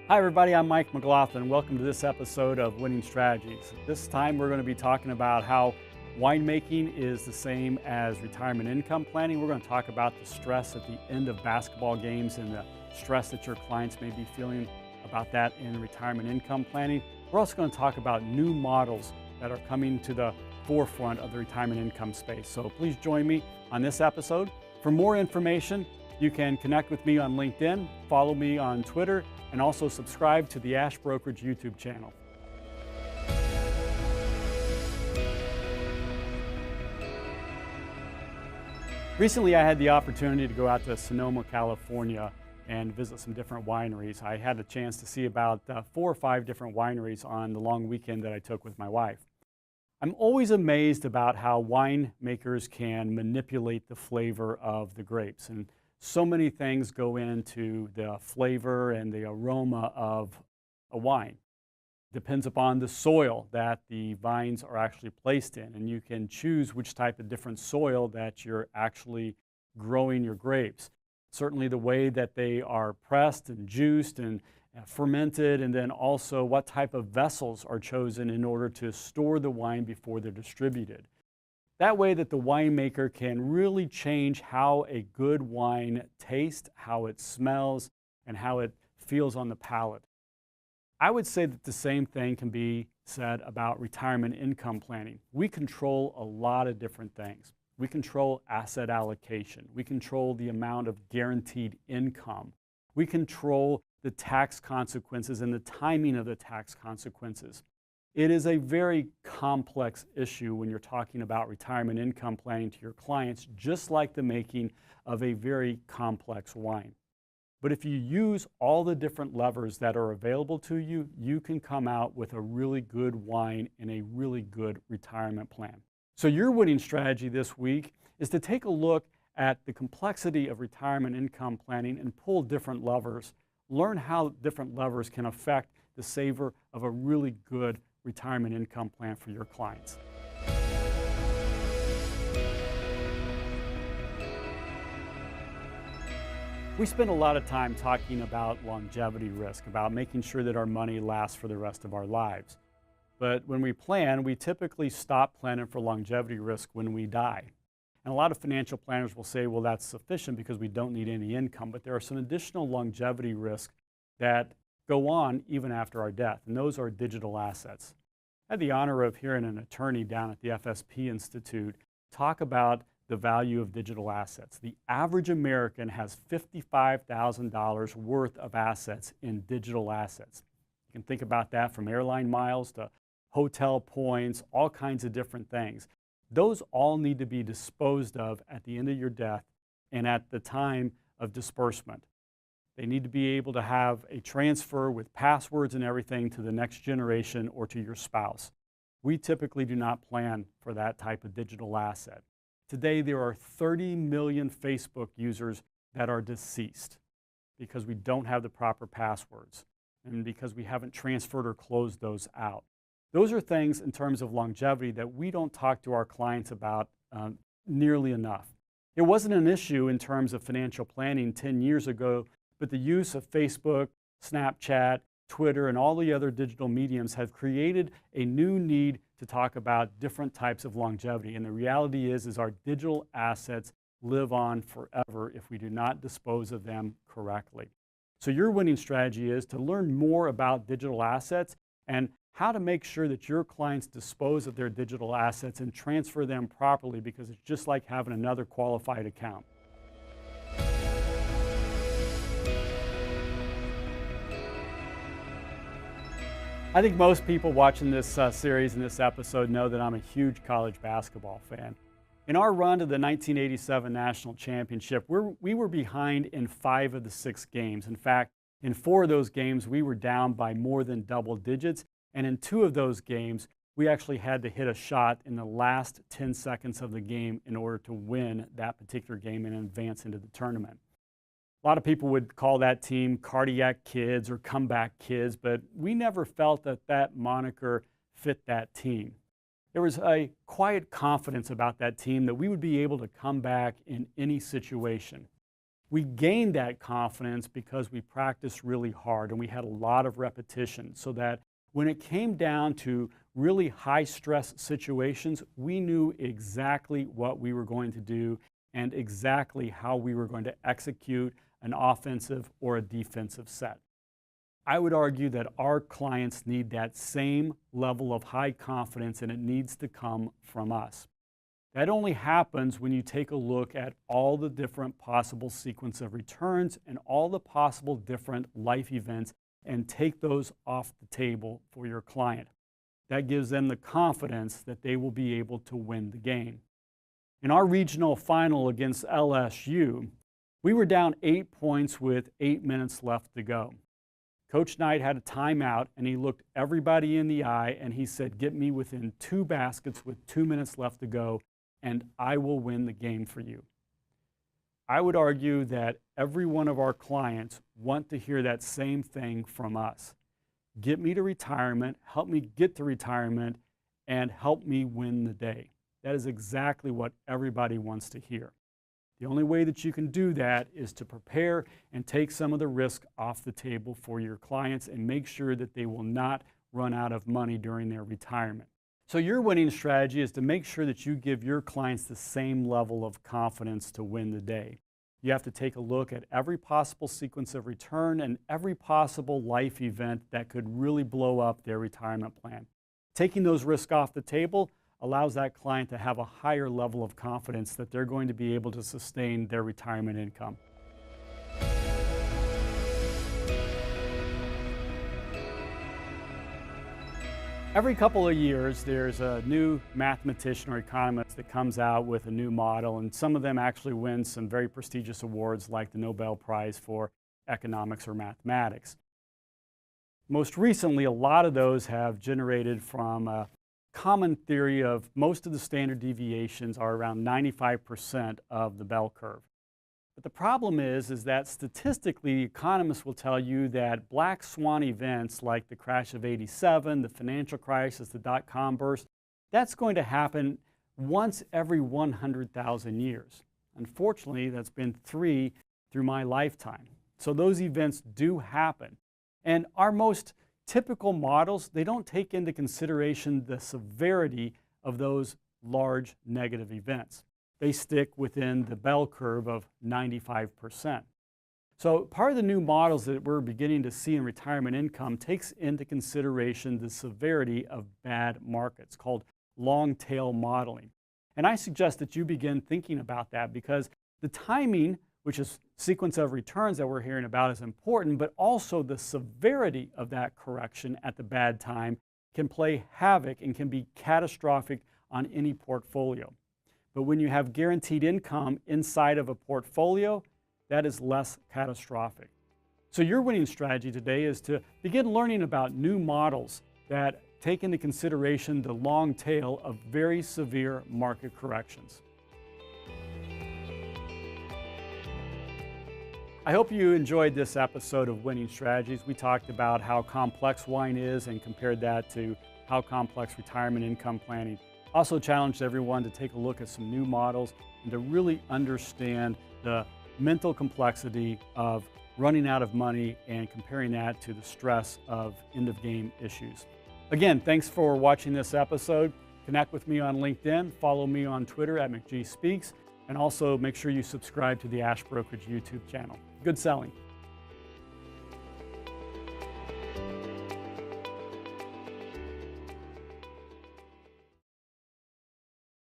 Hi everybody, I'm Mike McLaughlin. Welcome to this episode of Winning Strategies. This time we're going to be talking about how winemaking is the same as retirement income planning. We're going to talk about the stress at the end of basketball games and the stress that your clients may be feeling about that in retirement income planning. We're also going to talk about new models that are coming to the forefront of the retirement income space. So please join me on this episode. For more information, you can connect with me on LinkedIn, follow me on Twitter, and also subscribe to the Ash Brokerage YouTube channel. Recently, I had the opportunity to go out to Sonoma, California and visit some different wineries. I had a chance to see about 4 or 5 different wineries on the long weekend that I took with my wife. I'm always amazed about how winemakers can manipulate the flavor of the grapes. And so many things go into the flavor and the aroma of a wine. Depends upon the soil that the vines are actually placed in, and you can choose which type of different soil that you're actually growing your grapes. Certainly the way that they are pressed and juiced and fermented, and then also what type of vessels are chosen in order to store the wine before they're distributed. That way that the winemaker can really change how a good wine tastes, how it smells, and how it feels on the palate. I would say that the same thing can be said about retirement income planning. We control a lot of different things. We control asset allocation. We control the amount of guaranteed income. We control the tax consequences and the timing of the tax consequences. It is a very complex issue when you're talking about retirement income planning to your clients, just like the making of a very complex wine. But if you use all the different levers that are available to you, you can come out with a really good wine and a really good retirement plan. So your winning strategy this week is to take a look at the complexity of retirement income planning and pull different levers. Learn how different levers can affect the savor of a really good retirement income plan for your clients. We spend a lot of time talking about longevity risk, about making sure that our money lasts for the rest of our lives. But when we plan, we typically stop planning for longevity risk when we die. And a lot of financial planners will say, well, that's sufficient because we don't need any income. But there are some additional longevity risks that go on even after our death, and those are digital assets. I had the honor of hearing an attorney down at the FSP Institute talk about the value of digital assets. The average American has $55,000 worth of assets in digital assets. You can think about that from airline miles to hotel points, all kinds of different things. Those all need to be disposed of at the end of your death and at the time of disbursement. They need to be able to have a transfer with passwords and everything to the next generation or to your spouse. We typically do not plan for that type of digital asset. Today, there are 30 million Facebook users that are deceased because we don't have the proper passwords and because we haven't transferred or closed those out. Those are things in terms of longevity that we don't talk to our clients about nearly enough. It wasn't an issue in terms of financial planning 10 years ago, but the use of Facebook, Snapchat, Twitter, and all the other digital mediums have created a new need to talk about different types of longevity. And the reality is our digital assets live on forever if we do not dispose of them correctly. So your winning strategy is to learn more about digital assets and how to make sure that your clients dispose of their digital assets and transfer them properly, because it's just like having another qualified account. I think most people watching this series and this episode know that I'm a huge college basketball fan. In our run to the 1987 National Championship, we were behind in 5 of the 6 games. In fact, in 4 of those games, we were down by more than double digits. And in 2 of those games, we actually had to hit a shot in the last 10 seconds of the game in order to win that particular game and advance into the tournament. A lot of people would call that team Cardiac Kids or Comeback Kids, but we never felt that that moniker fit that team. There was a quiet confidence about that team that we would be able to come back in any situation. We gained that confidence because we practiced really hard and we had a lot of repetition, so that when it came down to really high stress situations, we knew exactly what we were going to do and exactly how we were going to execute an offensive or a defensive set. I would argue that our clients need that same level of high confidence, and it needs to come from us. That only happens when you take a look at all the different possible sequence of returns and all the possible different life events and take those off the table for your client. That gives them the confidence that they will be able to win the game. In our regional final against LSU, we were down 8 points with 8 minutes left to go. Coach Knight had a timeout, and he looked everybody in the eye and he said, "Get me within 2 baskets with 2 minutes left to go, and I will win the game for you." I would argue that every one of our clients want to hear that same thing from us. Get me to retirement, help me get to retirement, and help me win the day. That is exactly what everybody wants to hear. The only way that you can do that is to prepare and take some of the risk off the table for your clients and make sure that they will not run out of money during their retirement. So your winning strategy is to make sure that you give your clients the same level of confidence to win the day. You have to take a look at every possible sequence of return and every possible life event that could really blow up their retirement plan. Taking those risks off the table allows that client to have a higher level of confidence that they're going to be able to sustain their retirement income. Every couple of years, there's a new mathematician or economist that comes out with a new model, and some of them actually win some very prestigious awards like the Nobel Prize for economics or mathematics. Most recently, a lot of those have generated from a common theory of most of the standard deviations are around 95% of the bell curve. But the problem is that statistically, economists will tell you that black swan events like the crash of '87, the financial crisis, the dot-com burst, that's going to happen once every 100,000 years. Unfortunately, that's been 3 through my lifetime. So those events do happen. And our most typical models, they don't take into consideration the severity of those large negative events. They stick within the bell curve of 95%. So part of the new models that we're beginning to see in retirement income takes into consideration the severity of bad markets, called long tail modeling. And I suggest that you begin thinking about that, because the timing, which is sequence of returns that we're hearing about, is important, but also the severity of that correction at the bad time can play havoc and can be catastrophic on any portfolio. But when you have guaranteed income inside of a portfolio, that is less catastrophic. So your winning strategy today is to begin learning about new models that take into consideration the long tail of very severe market corrections. I hope you enjoyed this episode of Winning Strategies. We talked about how complex wine is and compared that to how complex retirement income planning. Also challenged everyone to take a look at some new models and to really understand the mental complexity of running out of money and comparing that to the stress of end-of-game issues. Again, thanks for watching this episode. Connect with me on LinkedIn, follow me on Twitter at McGeeSpeaks, and also make sure you subscribe to the Ash Brokerage YouTube channel. Good selling.